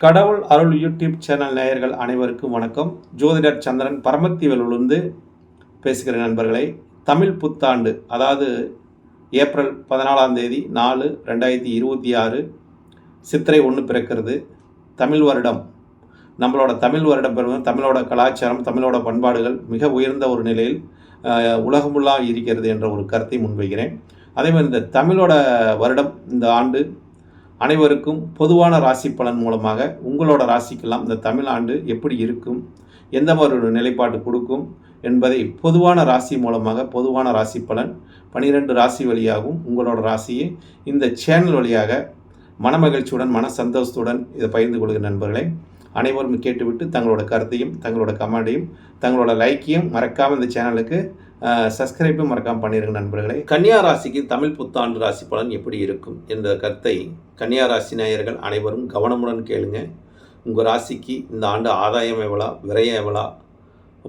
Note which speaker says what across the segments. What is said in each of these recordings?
Speaker 1: கடவுள் அருள் YouTube channel நேயர்கள் அனைவருக்கும் வணக்கம். ஜோதிடர் சந்திரன் பரமத்திவேலிலிருந்து பேசுகிற நண்பர்களை, தமிழ் புத்தாண்டு அதாவது ஏப்ரல் 14ஆம் தேதி 4/2026 சித்திரை 1 பிறக்கிறது. தமிழ் வருடம், நம்மளோட தமிழ் வருடம் பிறகு தமிழோட கலாச்சாரம், தமிழோட பண்பாடுகள் மிக உயர்ந்த ஒரு நிலையில் உலகமுள்ளா இருக்கிறது என்ற ஒரு கருத்தை முன்வைக்கிறேன். அதேமாதிரி இந்த தமிழோட வருடம் இந்த ஆண்டு அனைவருக்கும் பொதுவான ராசி பலன் மூலமாக உங்களோட ராசிக்கெல்லாம் இந்த தமிழ் ஆண்டு எப்படி இருக்கும், எந்த மாதிரி ஒரு நிலைப்பாடு கொடுக்கும் என்பதை பொதுவான ராசி மூலமாக பொதுவான ராசி பலன் 12 ராசி வழியாகவும் உங்களோட ராசியை இந்த சேனல் வழியாக மனமகிழ்ச்சியுடன் மன சந்தோஷத்துடன் இதை பகிர்ந்து கொள்கிற நண்பர்களை அனைவரும் கேட்டுவிட்டு தங்களோட கருத்தையும் தங்களோட கமெண்டையும் தங்களோட லைக்கையும் மறக்காமல் இந்த சேனலுக்கு சப்ஸ்கிரைப்பும் மறக்காமல் பண்ணிடுங்க நண்பர்களே. கன்னியா ராசிக்கு தமிழ் புத்தாண்டு ராசி பலன் எப்படி இருக்கும் என்ற கருத்தை கன்னியா ராசி நேயர்கள் அனைவரும் கவனமுடன் கேளுங்க. உங்கள் ராசிக்கு இந்த ஆண்டு ஆதாயம் எவ்வளோ, விரயம் எவ்வளோ,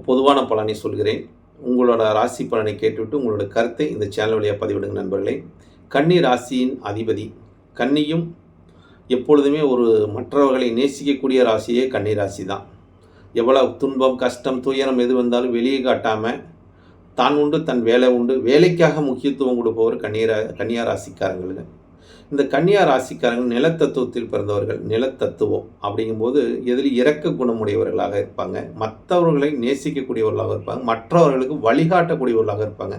Speaker 1: பொதுவான பலனை சொல்கிறேன். உங்களோட ராசி பலனை கேட்டுவிட்டு உங்களோட கருத்தை இந்த சேனல் வழியாக பதிவிடுங்க நண்பர்களே. கன்னி ராசியின் அதிபதி, கன்னியும் எப்பொழுதுமே ஒரு மற்றவர்களை நேசிக்கக்கூடிய ராசியே கன்னி ராசி தான். எவ்வளோ துன்பம் கஷ்டம் துயரம் எது வந்தாலும் வெளியே காட்டாமல் தான் உண்டு தன் வேலை உண்டு, வேலைக்காக முக்கியத்துவம் கொடுப்பவர் கன்னியா ராசிக்காரங்களுக்கு. இந்த கன்னியா ராசிக்காரங்கள் நிலத்தத்துவத்தில் பிறந்தவர்கள். நிலத்தத்துவம் அப்படிங்கும்போது எதில் இரக்க குணமுடையவர்களாக இருப்பாங்க, மற்றவர்களை நேசிக்கக்கூடியவர்களாக இருப்பாங்க, மற்றவர்களுக்கு வழிகாட்டக்கூடியவர்களாக இருப்பாங்க,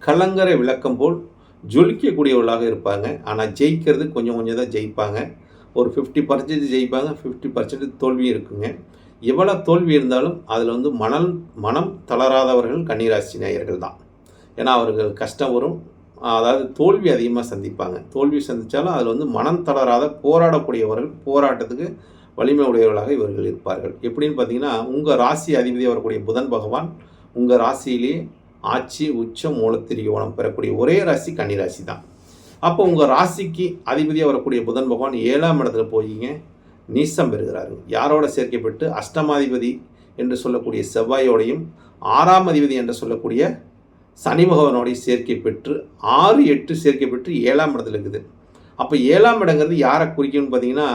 Speaker 1: கலங்கரை விளக்கம் போல் ஜொலிக்கக்கூடியவர்களாக இருப்பாங்க. ஆனால் ஜெயிக்கிறது கொஞ்சம் கொஞ்சம் தான் ஜெயிப்பாங்க. ஒரு 50% ஜெயிப்பாங்க, 50% தோல்வி இருக்குங்க. எவ்வளோ தோல்வி இருந்தாலும் அதில் மனம் தளராதவர்கள் கன்னிராசி நேயர்கள் தான். ஏன்னா அவர்கள் கஷ்டம் வரும், அதாவது தோல்வி அதிகமாக சந்திப்பாங்க. தோல்வி சந்தித்தாலும் அதில் மனம் தளராத போராடக்கூடியவர்கள், போராட்டத்துக்கு வலிமை உடையவர்களாக இவர்கள் இருப்பார்கள். எப்படின்னு பார்த்தீங்கன்னா, உங்கள் ராசி அதிபதி வரக்கூடிய புதன் பகவான் உங்கள் ராசியிலேயே ஆட்சி உச்சம் மூலத்திரியோணம் பெறக்கூடிய ஒரே ராசி கன்னிராசி தான். அப்போ உங்கள் ராசிக்கு அதிபதியாக வரக்கூடிய புதன் பகவான் 7ஆம் இடத்துல போயிங்க நீசம் பெறுகிறாரு. யாரோட சேர்க்கப்பட்டு அஷ்டமாதிபதி என்று சொல்லக்கூடிய செவ்வாயோடையும் 6ஆம் அதிபதி என்று சொல்லக்கூடிய சனி பகவானோடையும் சேர்க்கை பெற்று 6-8 சேர்க்கை பெற்று 7ஆம் இடத்துல இருக்குது. அப்போ 7ஆம் இடங்கிறது யாரை குறிக்கும்னு பார்த்தீங்கன்னா,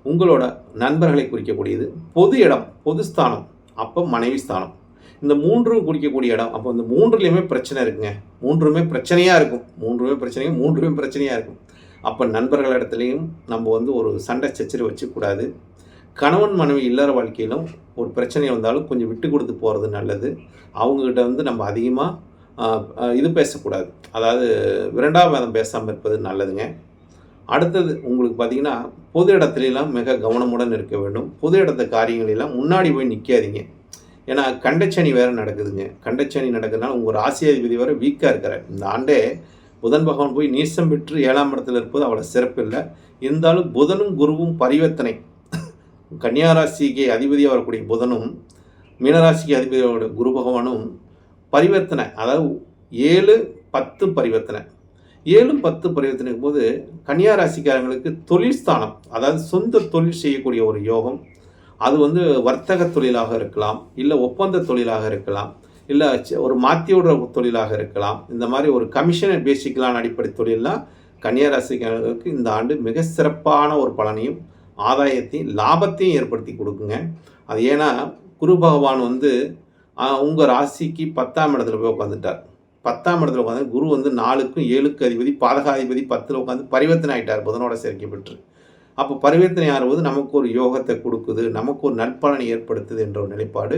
Speaker 1: உங்களோட நண்பர்களை குறிக்கக்கூடியது. பொது இடம், பொது ஸ்தானம், அப்போ மனைவி ஸ்தானம். இந்த 3 குறிக்கக்கூடிய இடம். அப்போ இந்த 3லேயுமே பிரச்சனை இருக்குங்க. 3மே பிரச்சனையாக இருக்கும். 3மே பிரச்சனையாக இருக்கும். அப்போ நண்பர்களிடத்துலையும் நம்ம ஒரு சண்டை சச்சரவு வச்சுக்கூடாது. கணவன் மனைவி இல்லற வாழ்க்கையிலும் ஒரு பிரச்சனை வந்தாலும் கொஞ்சம் விட்டு கொடுத்து போகிறது நல்லது. அவங்கக்கிட்ட நம்ம அதிகமாக இது பேசக்கூடாது, அதாவது விரண்டாவாதம் பேசாமல் இருப்பது நல்லதுங்க. அடுத்தது உங்களுக்கு பார்த்திங்கன்னா, பொது இடத்துலலாம் மிக கவனமுடன் இருக்க வேண்டும். பொது இடத்த காரியங்களெல்லாம் முன்னாடி போய் நிற்காதீங்க. ஏன்னா கண்டச்சனி வேறு நடக்குதுங்க. கண்டச்சனி நடக்கிறதுனால உங்கள் ராசியாதிபதி வேறு வீக்காக இருக்கிறார். இந்த ஆண்டே புதன் பகவான் போய் நீசம் பெற்று 7ஆம் இடத்துல இருப்பது அவ்வளோ சிறப்பு இல்லை. இருந்தாலும் புதனும் குருவும் பரிவர்த்தனை. கன்னியாராசிக்கு அதிபதியாக வரக்கூடிய புதனும் மீனராசிக்கு அதிபதியோட குரு பகவானும் பரிவர்த்தனை, அதாவது 7-10 பரிவர்த்தனை. 7-10 பரிவர்த்தனைக்கும் போது கன்னியாராசிக்காரங்களுக்கு தொழில் ஸ்தானம், அதாவது சொந்த தொழில் செய்யக்கூடிய ஒரு யோகம். அது வர்த்தக தொழிலாக இருக்கலாம், இல்லை ஒப்பந்த தொழிலாக இருக்கலாம், இல்லை ஒரு மாற்றியோட தொழிலாக இருக்கலாம். இந்த மாதிரி ஒரு கமிஷன் பேசிக்கலான அடிப்படை தொழிலாம் கன்னியாராசிக்காரர்களுக்கு இந்த ஆண்டு மிக சிறப்பான ஒரு பலனையும் ஆதாயத்தையும் லாபத்தையும் ஏற்படுத்தி கொடுக்குங்க. அது ஏன்னா குரு பகவான் உங்கள் ராசிக்கு 10ஆம் இடத்துல போய் உட்காந்துட்டார். 10ஆம் இடத்துல உட்காந்து குரு 4க்கும் 7க்கும் அதிபதி, பாதகாதிபதி 10ல் உட்காந்து பரிவர்த்தனை ஆகிட்டார் புதனோட சேர்க்கை பெற்று. அப்போ பரிவர்த்தனை ஆகும்போது நமக்கு ஒரு யோகத்தை கொடுக்குது, நமக்கு ஒரு நற்பலனை ஏற்படுத்துது என்ற ஒரு நிலைப்பாடு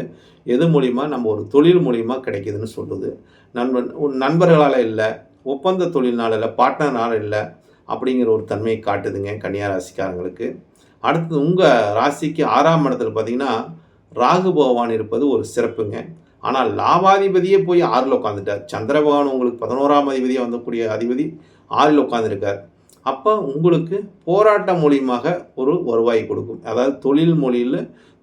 Speaker 1: எது மூலிமா நம்ம ஒரு தொழில் மூலிமா கிடைக்குதுன்னு சொல்லுது. நண்பர்களால் இல்லை, ஒப்பந்த தொழில்னால இல்லை, பார்ட்னர்னால இல்லை அப்படிங்கிற ஒரு தன்மையை காட்டுதுங்க கன்னியா ராசிக்காரங்களுக்கு. அடுத்தது உங்கள் ராசிக்கு 6ஆம் இடத்துல பார்த்திங்கன்னா ராகு பகவான் இருப்பது ஒரு சிறப்புங்க. ஆனால் லாபாதிபதியே போய் 6ல் உட்காந்துட்டார். சந்திர பகவான் உங்களுக்கு 11ஆம் அதிபதியாக வந்தக்கூடிய அதிபதி 6ல் உட்காந்துருக்கார். அப்போ உங்களுக்கு போராட்டம் மூலியமாக ஒரு வருவாய் கொடுக்கும். அதாவது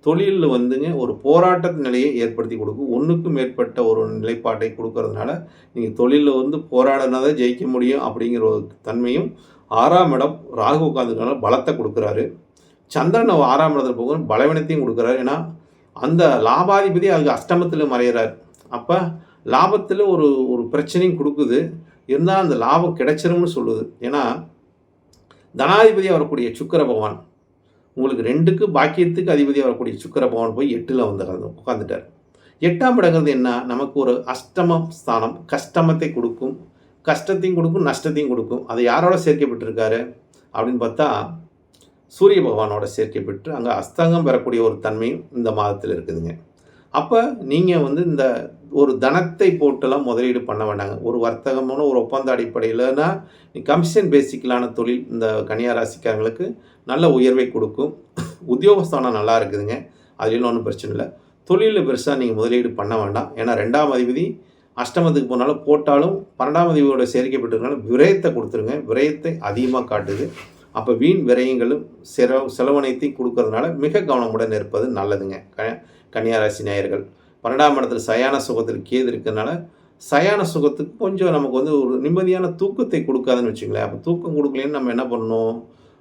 Speaker 1: தொழிலில் ஒரு போராட்ட நிலையை ஏற்படுத்தி கொடுக்கும். ஒன்றுக்கும் மேற்பட்ட ஒரு நிலைப்பாட்டை கொடுக்கறதுனால நீங்கள் தொழிலில் போராடினா தான் ஜெயிக்க முடியும் அப்படிங்கிற ஒரு தன்மையும் 6ஆம் இடம் ராகு உட்காந்துனால பலத்தை கொடுக்குறாரு. சந்திரன் 6ஆம் இடத்துல போக பலவீனத்தையும் கொடுக்குறாரு. ஏன்னா அந்த லாபாதிபதி அதுக்கு அஷ்டமத்தில் மறைகிறார். அப்போ லாபத்தில் ஒரு பிரச்சனையும் கொடுக்குது. இருந்தால் அந்த லாபம் கிடைச்சிரும்னு சொல்லுது. ஏன்னா தனாதிபதியாக வரக்கூடிய சுக்கிர பகவான் உங்களுக்கு 2க்கு பாக்கியத்துக்கு அதிபதியாக வரக்கூடிய சுக்கிர பகவான் போய் 8ல் வந்து உட்காந்துட்டார். 8ஆம் இடங்கிறது என்ன? நமக்கு ஒரு அஷ்டம ஸ்தானம். கஷ்டமத்தை கொடுக்கும், கஷ்டத்தையும் கொடுக்கும், நஷ்டத்தையும் கொடுக்கும். அது யாரோட சேர்க்கப்பட்டிருக்காரு அப்படின்னு பார்த்தா சூரிய பகவானோட சேர்க்கப்பட்டு அங்கே அஸ்தங்கம் பெறக்கூடிய ஒரு தன்மையும் இந்த மாதத்தில் இருக்குதுங்க. அப்போ நீங்கள் வந்து இந்த ஒரு தனத்தை போட்டெல்லாம் முதலீடு பண்ண வேண்டாங்க. ஒரு வர்த்தகமான ஒரு ஒப்பந்த அடிப்படையில்னா கமிஷன் பேசிக்கலான தொழில் இந்த கன்னியா ராசிக்காரங்களுக்கு நல்ல உயர்வை கொடுக்கும். உத்தியோகஸ்தானம் நல்லா இருக்குதுங்க, அதுலேயும் ஒன்றும் பிரச்சனை இல்லை. தொழிலில் பெருசாக நீங்கள் முதலீடு பண்ண வேண்டாம். ஏன்னா 2ஆம் அதிபதி அஷ்டமத்துக்கு போனாலும் போட்டாலும் 12ஆம் அதிபதியோட சேர்க்கப்பட்டிருக்கனால விரயத்தை கொடுத்துருங்க. விரயத்தை அதிகமாக காட்டுது. அப்போ வீண் விரயங்களும் செலவனைத்தையும் கொடுக்கறதுனால மிக கவனமுடன் இருப்பது நல்லதுங்க. கன்னியா ராசி நேயர்கள் 12ஆம் இடத்துல சயான சுகத்தில் கேது இருக்கிறதுனால சயான சுகத்துக்கு கொஞ்சம் நமக்கு வந்து ஒரு நிம்மதியான தூக்கத்தை கொடுக்காதுன்னு வச்சுங்களேன். அப்போ தூக்கம் கொடுக்கலன்னு நம்ம என்ன பண்ணணும்?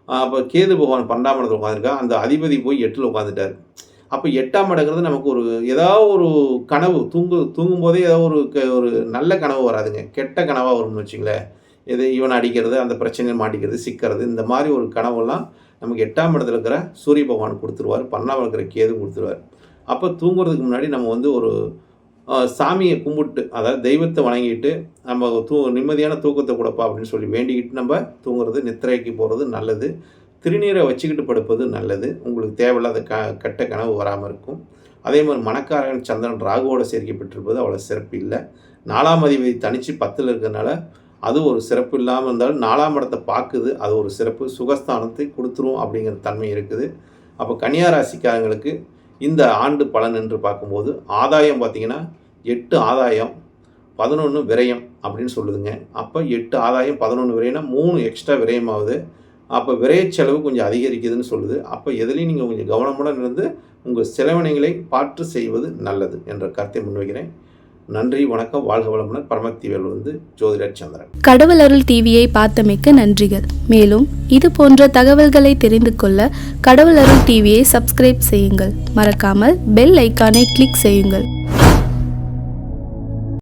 Speaker 1: அப்போ கேது பகவான் 12ஆம் இடத்துல உட்காந்துருக்கா, அந்த அதிபதி போய் 8ல் உட்காந்துட்டார். அப்போ 8ஆம் இடங்கிறது நமக்கு ஒரு ஏதாவது ஒரு கனவு தூங்கும்போதே ஏதாவது ஒரு நல்ல கனவு வராதுங்க, கெட்ட கனவாக வரும்னு வச்சுங்களேன். இது இவனை அடிக்கிறது, அந்த பிரச்சனையில் மாட்டிக்கிறது, சிக்கிறது, இந்த மாதிரி ஒரு கனவெல்லாம் நமக்கு 8ஆம் இடத்துல இருக்கிற சூரிய பகவான் கொடுத்துருவார், 12ஆம் இருக்கிற கேது கொடுத்துருவார். அப்போ தூங்குறதுக்கு முன்னாடி நம்ம வந்து ஒரு சாமியை கும்பிட்டு, அதாவது தெய்வத்தை வணங்கிட்டு நம்ம நிம்மதியான தூக்கத்தை கொடுப்பா அப்படின்னு சொல்லி வேண்டிக்கிட்டு நம்ம தூங்குறது, நித்திரைக்கு போகிறது நல்லது. திருநீரை வச்சுக்கிட்டு படுப்பது நல்லது. உங்களுக்கு தேவையில்லாத கெட்ட கனவு வராமல் இருக்கும். அதே மாதிரி மணக்காரன் சந்திரன் ராகுவோட சேர்க்கப்பட்டிருப்பது அவ்வளோ சிறப்பு இல்லை. 4ஆம் அதிபதி தனித்து 10ல் இருக்கிறதுனால அது ஒரு சிறப்பு இல்லாமல் இருந்தாலும் 4ஆம் இடத்தை பார்க்குது, அது ஒரு சிறப்பு. சுகஸ்தானத்தை கொடுத்துரும் அப்படிங்கிற தன்மை இருக்குது. அப்போ கன்னியா ராசிக்காரங்களுக்கு இந்த ஆண்டு பலன் என்று பார்க்கும்போது ஆதாயம் பார்த்திங்கன்னா 8 ஆதாயம் 11 விரயம் அப்படின்னு சொல்லுதுங்க. அப்போ 8 ஆதாயம் 11 விரயம்னா 3 எக்ஸ்ட்ரா விரயமாகுது. அப்போ விரைய செலவு கொஞ்சம் அதிகரிக்குதுன்னு சொல்லுது. அப்போ எதுலேயும் நீங்கள் கொஞ்சம் கவனமுடன் இருந்து உங்கள் செலவினங்களை பார்த்து செய்வது நல்லது என்ற கருத்தை முன்வைக்கிறேன். நன்றி, வணக்கம், வாழ்க வளமுடன். பரமத்திவேல் ஜோதிடர் சந்திரன்.
Speaker 2: கடவுள் அருள் டிவியை பார்த்தமைக்க நன்றிகள். மேலும் இது போன்ற தகவல்களை தெரிந்து கொள்ள கடவுள் அருள் டிவியை சப்ஸ்கிரைப் செய்யுங்கள். மறக்காமல் பெல் ஐக்கானை கிளிக் செய்யுங்கள்.